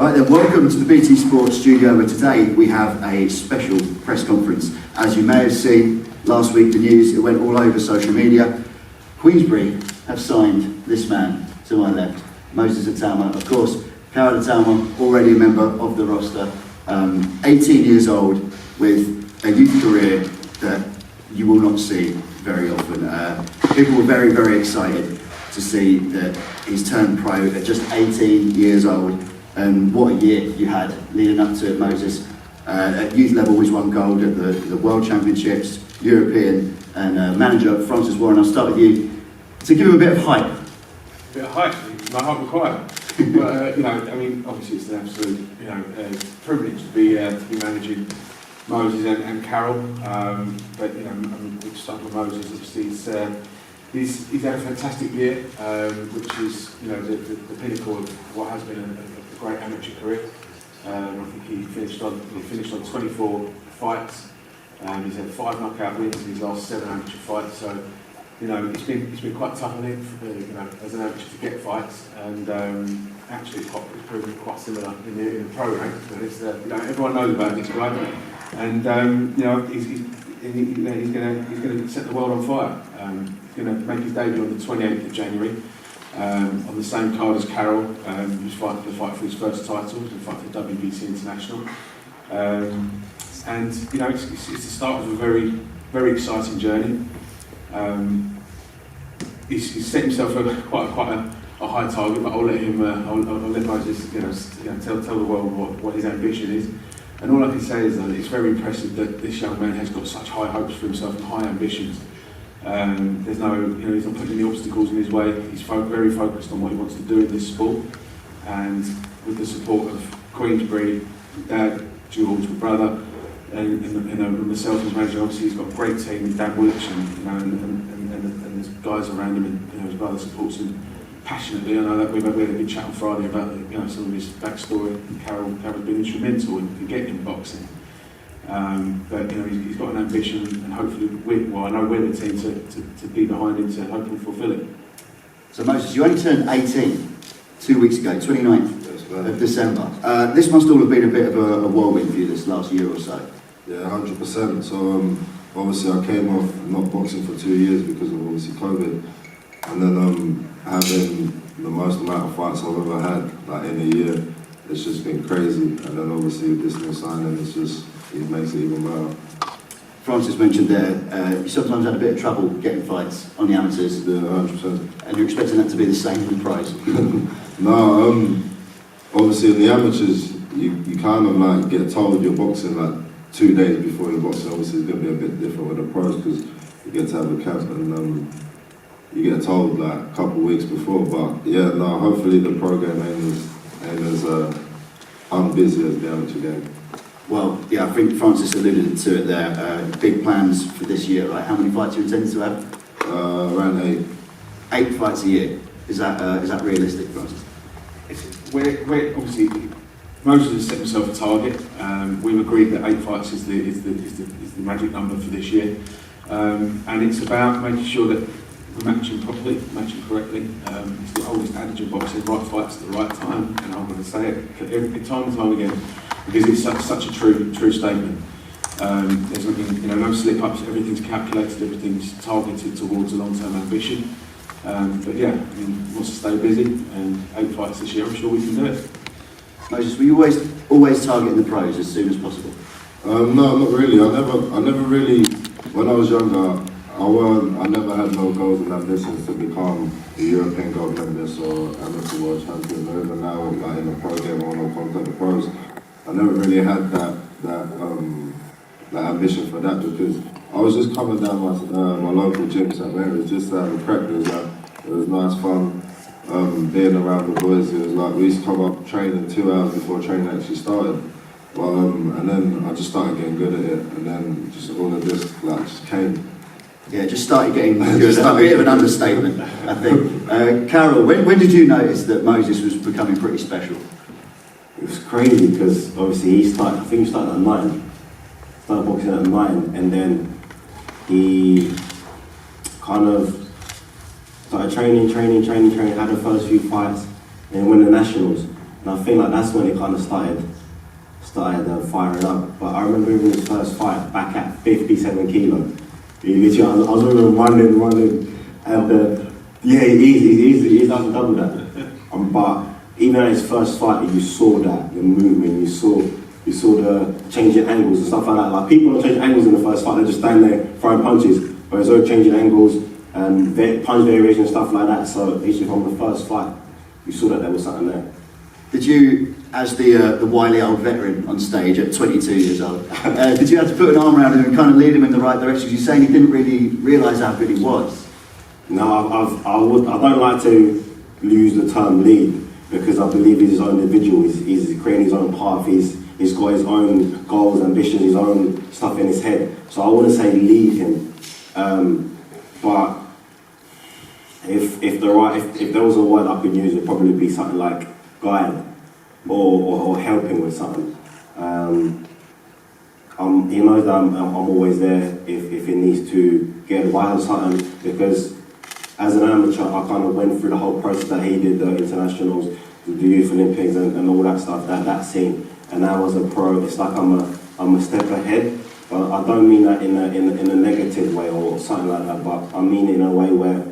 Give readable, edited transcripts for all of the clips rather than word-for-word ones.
Right then, welcome to the BT Sports studio, where today we have a special press conference. As you may have seen last week, the news, it went all over social media. Queensbury have signed this man to my left, Moses Itauma. Of course, Karol Itauma, already a member of the roster, 18 years old with a youth career that you will not see very often. People were very, very excited to see that he's turned pro at just 18 years old. And what a year you had leading up to it, Moses. At youth level, he's won gold at the World Championships, European, and manager Francis Warren. I'll start with you to give him a bit of hype. A bit of hype, my heart required. But I mean, obviously it's an absolute, privilege to be managing Moses and Karol. But we've started with Moses. Obviously, he's had a fantastic year, which is the pinnacle of what has been a great amateur career. I think he finished on 24 fights. He's had 5 knockout wins in his last 7 amateur fights. So it's been quite tough on him, as an amateur to get fights. And actually, it's proven quite similar in the pro rank. Everyone knows about this guy, and he's going to set the world on fire. He's going to make his debut on the 28th of January. On the same card as Karol, who's fighting to fight for his first title, to fight for WBC International. And it's the start of a very, very exciting journey. He's set himself quite a high target, but I'll let him. I'll let Moses tell the world what his ambition is. And all I can say is that it's very impressive that this young man has got such high hopes for himself and high ambitions. There's no, he's not putting any obstacles in his way. He's very focused on what he wants to do in this sport, and with the support of Queensbury, Dad, George, my brother, and myself as manager. Obviously, he's got a great team with Dan Willich and there's guys around him, and his brother supports him passionately. I know that we had a good chat on Friday about some of his backstory. Karol's been instrumental in getting him boxing. But he's got an ambition, and hopefully, I know we're the team to be behind him to hopefully fulfil it. So Moses, you only turned 18 2 weeks ago, 29th of December. This must all have been a bit of a whirlwind for you this last year or so. Yeah, 100%. So obviously I came off not boxing for 2 years because of obviously COVID, and then having the most amount of fights I've ever had in a year. It's just been crazy, and then obviously with this new signing, it makes it even better. Francis mentioned there, you sometimes had a bit of trouble getting fights on the amateurs. Yeah, 100%. And you're expecting that to be the same in the pros? No, obviously in the amateurs, you kind of get told you're boxing 2 days before you're boxing. Obviously it's going to be a bit different with the pros because you get to have a camp and you get told a couple of weeks before. But yeah, no, hopefully the pro game ain't as unbusy as the amateur game. Well, yeah, I think Francis alluded to it there. Big plans for this year, right? How many fights are you intending to have? Around 8. 8 fights a year. Is that realistic, Francis? We're obviously, Moses has set himself a target. We've agreed that 8 fights is the magic number for this year, and it's about making sure that we're matching properly, matching correctly. It's the oldest adage of boxing: right fights at the right time, and I'm going to say it every time and time again, because it's such a true statement. There's no slip-ups, everything's calculated, everything's targeted towards a long-term ambition. But yeah, he wants to stay busy, and 8 fights this year, I'm sure we can do it. Moses, were you always targeting the pros as soon as possible? No, not really. I never really, when I was younger, I never had no goals and ambitions to become a European gold medalist or amateur world champion. Or even now, in a pro game, I want to contact the pros. I never really had that ambition for that, because I was just coming down my local gym St Mary's just to have a crack. It was nice fun being around the boys. It was we used to come up training 2 hours before training actually started. And then I just started getting good at it, and then just all of this just came. Yeah, just started getting good. A bit of an understatement, I think. Karol, when did you notice that Moses was becoming pretty special? It was crazy because obviously I think he started at 9. Started boxing at 9, and then he kind of started training, had the first few fights, and won the nationals. And I think like that's when it kind of started firing up. But I remember in his first fight back at 57 kilos. He literally, I was running, and he's done double that. But even at his first fight, you saw that the movement, you saw the changing angles and stuff like that. Like people don't change angles in the first fight; they just stand there throwing punches. But he's always changing angles and punch variation and stuff like that. So literally from the first fight, you saw that there was something there. Did you, as the wily old veteran on stage at 22 years old, did you have to put an arm around him and kind of lead him in the right direction? You're saying he didn't really realise how good he was. No, I don't like to use the term lead because I believe he's his own individual. He's creating his own path. He's got his own goals, ambitions, his own stuff in his head. So I wouldn't say lead him, but if there was a word I could use, it'd probably be something like guide or helping with something. He knows that I'm always there if he needs to get advice or something, because as an amateur I kind of went through the whole process that he did, the internationals, the Youth Olympics and all that stuff, that scene. And now as a pro, it's like I'm a step ahead, but I don't mean that in a negative way or something like that, but I mean it in a way where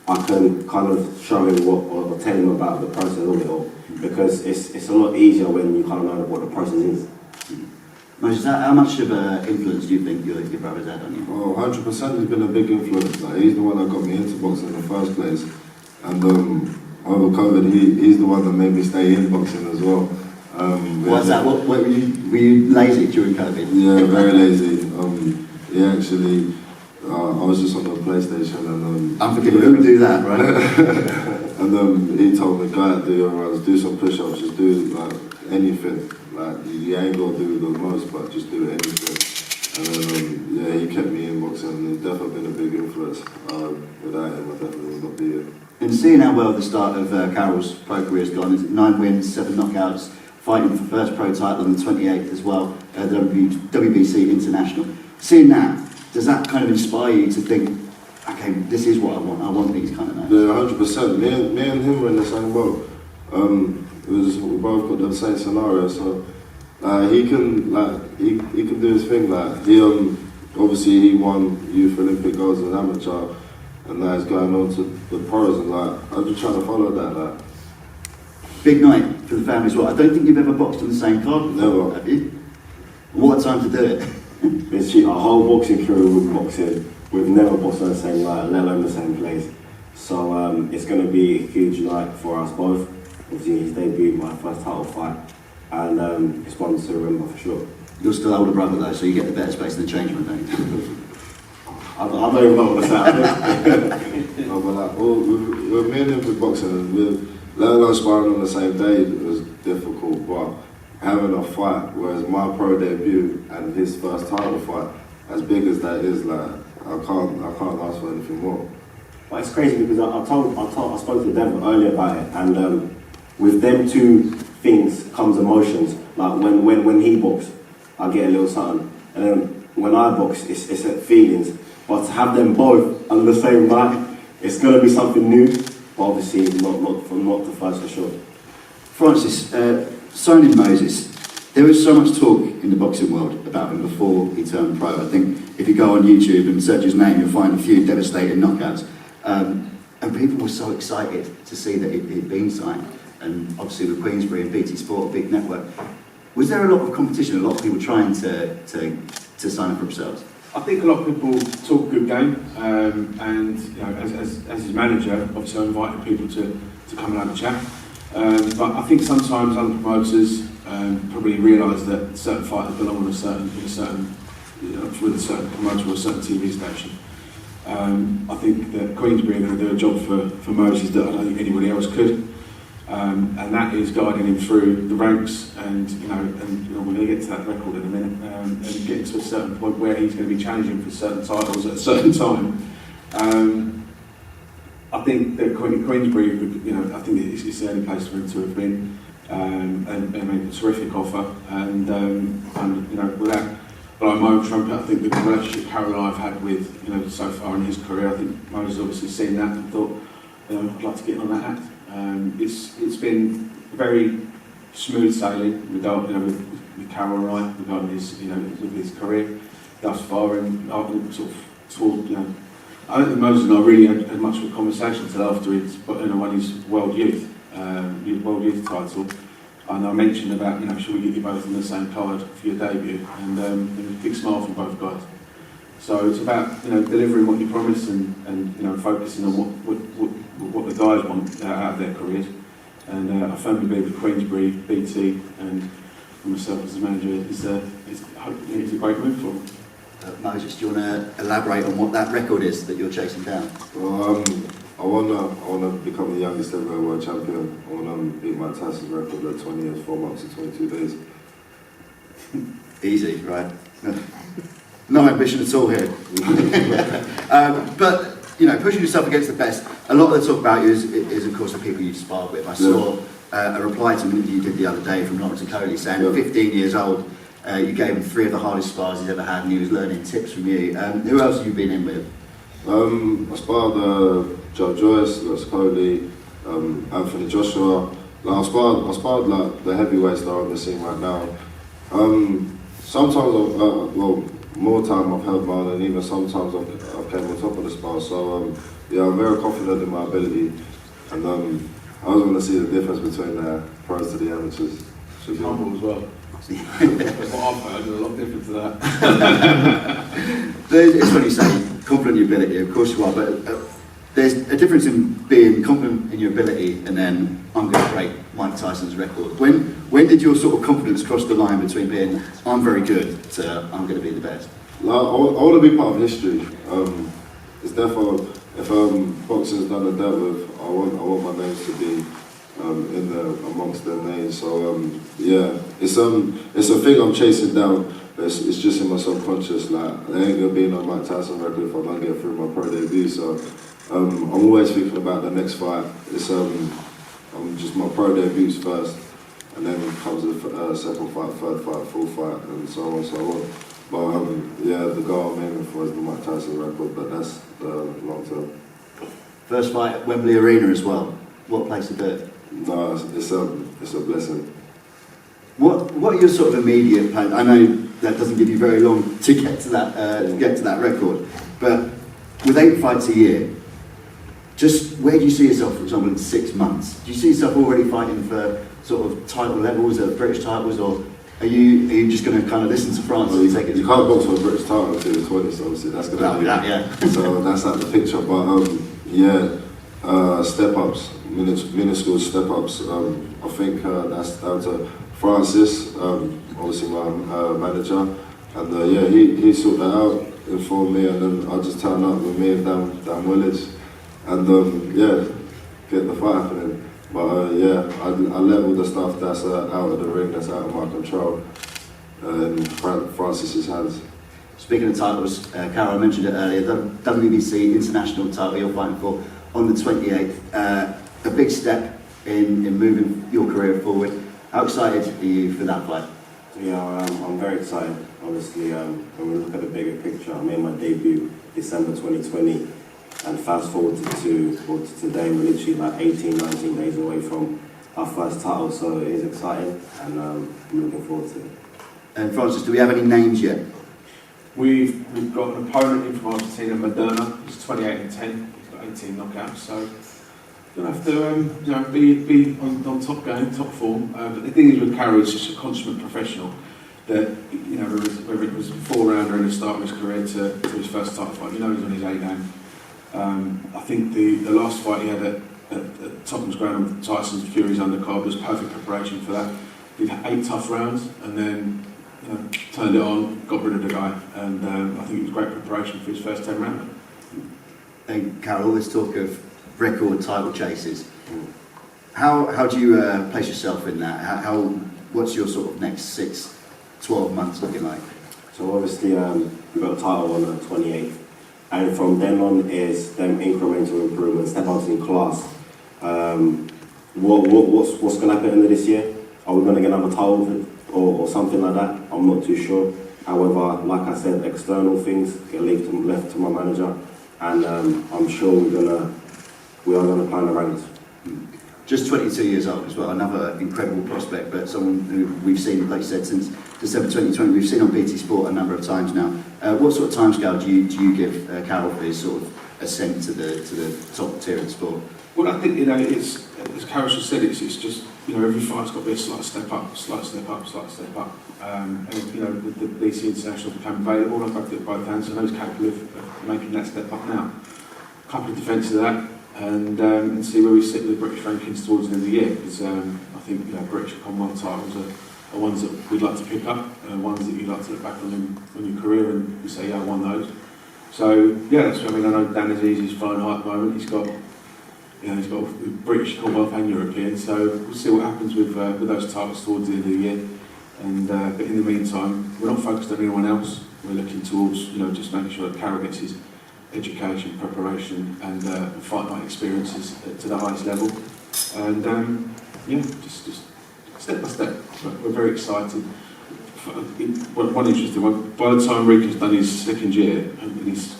I can kind of show him or tell him about the process of it all, because it's a lot easier when you kind of know what the process is. Moses, how much of an influence do you think your brother's had on you? Oh, 100%. He's been a big influence. Like, he's the one that got me into boxing in the first place, and over COVID, he's the one that made me stay in boxing as well. What's that? What were you lazy during COVID? Yeah, very lazy. He actually, I was just on the PlayStation and Unforgivable, who would do that, right? and he told me, go out, do your runs, do some push-ups, just do like anything. Like you ain't gonna do the most, but just do anything. And then he kept me in boxing, and he's definitely been a big influence. Without him, I definitely would not be here. And seeing how well the start of Karol's pro career has gone, 9 wins, 7 knockouts, fighting for first pro title on the 28th as well, WBC International. Seeing that, does that kind of inspire you to think, okay, this is what I want these kind of names? Yeah, 100%. Me and him were in the same boat. We both got the same scenario, so he can do his thing. Like obviously he won Youth Olympic goals as an amateur, and now he's going on to the pros, and like I'm just trying to follow that. Like. Big night for the family as well. I don't think you've ever boxed on the same card before, Never. have you? What a time to do it. It's our whole boxing career with boxing, we've never boxed on the same night, let alone the same place. So it's going to be a huge night for us both. Obviously his debut, my first title fight, and it's one to remember for sure. You're still older brother though, so you get the better space in the change room, don't you? I don't even know what that's No, but like, we're me and him with boxing, and let alone sparring on the same day, it was difficult, but having a fight, whereas my pro debut and his first title fight, as big as that is, like, I can't ask for anything more. But it's crazy because I spoke to Dev earlier about it, and with them two things comes emotions. Like when he boxes, I get a little something, and then when I box, it's feelings. But to have them both on the same night, it's gonna be something new. But obviously, not the first for sure. Francis, signing Moses, there was so much talk in the boxing world about him before he turned pro. I think if you go on YouTube and search his name, you'll find a few devastating knockouts. And people were so excited to see that he'd been signed. And obviously with Queensbury and BT Sport, a big network. Was there a lot of competition, a lot of people trying to sign up for themselves? I think a lot of people talk a good game, and you know, as his manager, obviously I invited people to come and have a chat. But I think sometimes other promoters probably realise that certain fighters belong with a certain promoter or a certain TV station. I think that Queensbury are going to do a job for Moses that I don't think anybody else could, and that is guiding him through the ranks. And we're going to get to that record in a minute, and get to a certain point where he's going to be challenging for certain titles at a certain time. I think that Queensbury, I think it's the only place for him to have been, and made a terrific offer. And without blowing my own trumpet, I think the relationship Karol and I have had with so far in his career, I think Moses obviously seen that and thought, I'd like to get on that act. It's been very smooth sailing regarding, with Karol and I regarding his, with his career thus far, and sort of toward, I don't think Moses and I really had much of a conversation until after he'd won his World Youth title, and I mentioned about, should we get you both on the same card for your debut, and there was a big smile from both guys. So it's about delivering what you promise and focusing on what the guys want out of their careers. And I firmly believe that Queensbury, BT, and myself as the manager is a great move for them. Moses, do you want to elaborate on what that record is that you're chasing down? Well, I wanna become the youngest ever world champion. I wanna beat Mike Tyson's record at 20 years, 4 months and 22 days. Easy, right? No ambition at all here. But pushing yourself against the best. A lot of the talk about you is of course the people you've sparred with. I saw a reply to an interview you did the other day from Artur Beterbiev saying at 15 years old, you gave him 3 of the hardest spars he's ever had, and he was learning tips from you. Who else have you been in with? I sparred Joe Joyce, Les Cody, Anthony Joshua. I sparred like the heavyweights that are on the scene right now. Sometimes more time I've held my own, and even sometimes I've came on top of the spar. So I'm very confident in my ability, and I was going to see the difference between the pros to the amateurs. Humble as well. That's what I've heard, there's a lot different to that. It's when you say confident in your ability, of course you are, but there's a difference in being confident in your ability and then I'm going to break Mike Tyson's record. When did your sort of confidence cross the line between being I'm very good to I'm going to be the best? I want to be part of history. It's therefore, if boxing's done and dealt with, I want my names to be in there amongst their names. So it's a thing I'm chasing down. It's just in my subconscious. Like there ain't gonna be no Mike Tyson record if I don't get through my pro debut. So I'm always thinking about the next fight. It's just my pro debuts first, and then comes the second fight, third fight, full fight, and so on and so on. But the goal I'm aiming for is the Mike Tyson record, but that's long term. First fight at Wembley Arena as well. What a place to do it. No, it's a blessing. What are your sort of immediate plans? I know that doesn't give you very long to get to that record, but with 8 fights a year, just where do you see yourself, for example, in 6 months? Do you see yourself already fighting for sort of title levels, British titles, or are you just going to kind of listen to France? Well, you can't box for a British title until you're 20, so obviously that's going to be that, yeah. So that's out the picture, but step-ups, minuscule step-ups. I think that's down to Francis, obviously my manager, and he sorted that out, informed me, and then I just turned up with me and Dan Willage, and get the fight happening. But I level the stuff that's out of the ring, that's out of my control, in Francis's hands. Speaking of titles, Karol mentioned it earlier, the WBC international title you're fighting for on the 28th. A big step in moving your career forward. How excited are you for that fight? Yeah, I'm very excited. Obviously, when we look at the bigger picture, I made my debut December 2020, and fast forward to today, we're literally like 18, 19 days away from our first title, so it is exciting, and I'm looking forward to it. And Francis, do we have any names yet? We've got an opponent in from Argentina, Moderna. He's 28 and 10. He's got 18 knockouts, so you'll have to be on top game, top form. But the thing is with Karol, he's just a consummate professional. That whether it was a 4-rounder in the start of his career to his first title fight, he's on his A game. I think the last fight he had at Tottenham's ground with Tyson's Fury's undercard was perfect preparation for that. He had 8 tough rounds and then turned it on, got rid of the guy, and I think it was great preparation for his first 10 rounds. And Karol, all this talk of record title chases, how do you place yourself in that? What's your sort of next 6, 12 months looking like? So obviously we've got a title on the 28th, and from then on is them incremental improvements, step out in class. What's going to happen at the end of this year? Are we going to get another title or something like that? I'm not too sure. However, like I said, external things get left to my manager, and I'm sure we are going to climb the ranks. just 22 years old as well, another incredible prospect, but someone who we've seen, like you said, since December 2020, we've seen on BT Sport a number of times now. What sort of timescale do you give Karol for his sort of ascent to the top tier of the sport? Well, I think, it's, as Karol just said, it's just, every fight's got to be a slight step up, slight step up, slight step up. And, the BC International became available, I've got it both hands, so I know he's capable of making that step up now. A couple of defences of that, and see where we sit with the British rankings towards the end of the year, because I think, British Commonwealth titles are ones that we'd like to pick up, ones that you'd like to look back on your career and you say, yeah, I won those. So, yeah, that's what I mean. I know Dan Azizi's flying high at the moment. He's got British, Commonwealth and European, so we'll see what happens with those titles towards the end of the year. And but in the meantime, we're not focused on anyone else. We're looking towards, just making sure that Karol gets his education, preparation, and fight night experiences to the highest level. And just step by step. But we're very excited. One interesting one. By the time Rico's done his second year, and he's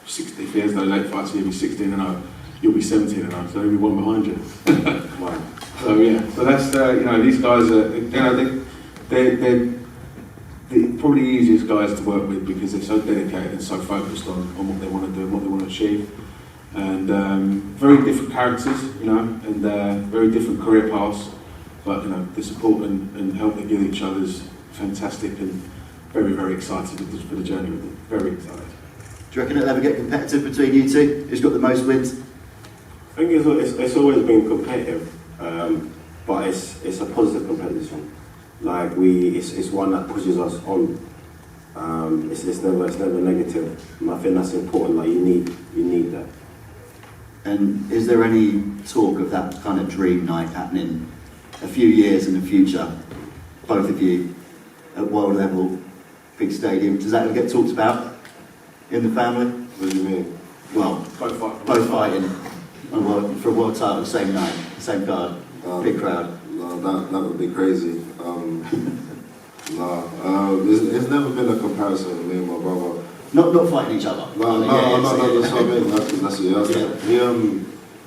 60, if he has no late fights, he'll be 16-0. You'll be 17-0, so there'll be one behind you. Wow. So yeah, so that's these guys are they're probably the easiest guys to work with because they're so dedicated and so focused on what they want to do and what they want to achieve, and very different characters, and very different career paths, but the support and help they give each other is fantastic, and very, very excited for the journey with them. Very excited. Do you reckon it'll ever get competitive between you two? Who's got the most wins? I think it's always been competitive, but it's a positive competition. Like it's one that pushes us on. It's never negative, and I think that's important. Like you need that. And is there any talk of that kind of dream night happening a few years in the future? Both of you at world level, big stadium. Does that ever get talked about in the family? What do you mean? Well, both fighting for a world title the same night, same card, big crowd. No, that would be crazy. It's never been a comparison with me and my brother. Not fighting each other. No, that's what I mean. That's it.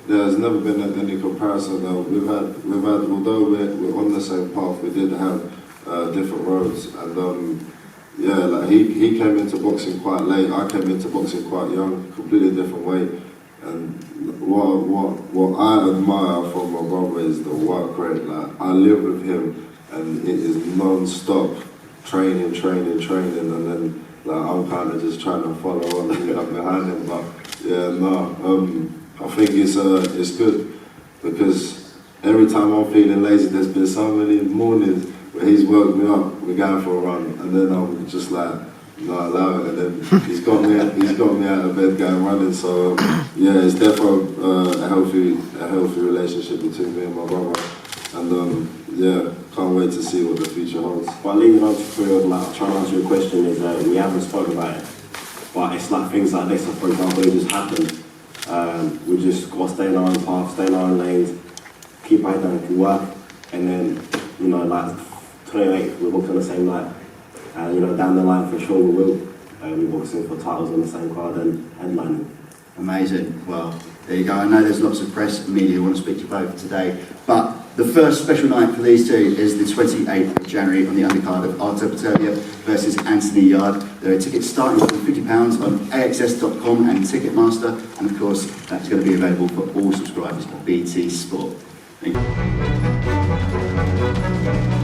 There's never been any comparison. We've had, although we're on the same path, we did have different roads, and like he came into boxing quite late. I came into boxing quite young, completely different way. And what I admire from my brother is the work rate. Like I live with him, and it is non-stop training, and then like I'm kind of just trying to follow on and get up behind him. But I think it's good because every time I'm feeling lazy, there's been so many mornings where he's woke me up, we're going for a run, and then I'm just like, not allow it, and then he's got me out of bed going running. So it's definitely a healthy relationship between me and my brother, and can't wait to see what the future holds. But leading on to career, like trying to answer your question is we haven't spoken about it, but it's like things like this. So for example, it just happened. We just got to stay in our own path, stay in our own lanes, keep our head down, keep work, and then like 28, we're both on the same night. Down the line for sure we will. We're boxing for titles on the same card and headlining. Amazing. Well, there you go. I know there's lots of press and media who want to speak to you both today, but the first special night for these two is the 28th of January on the undercard of Artur Beterbiev versus Anthony Yarde. There are tickets starting from £50 on AXS.com and Ticketmaster, and of course that's going to be available for all subscribers of BT Sport. Thank you.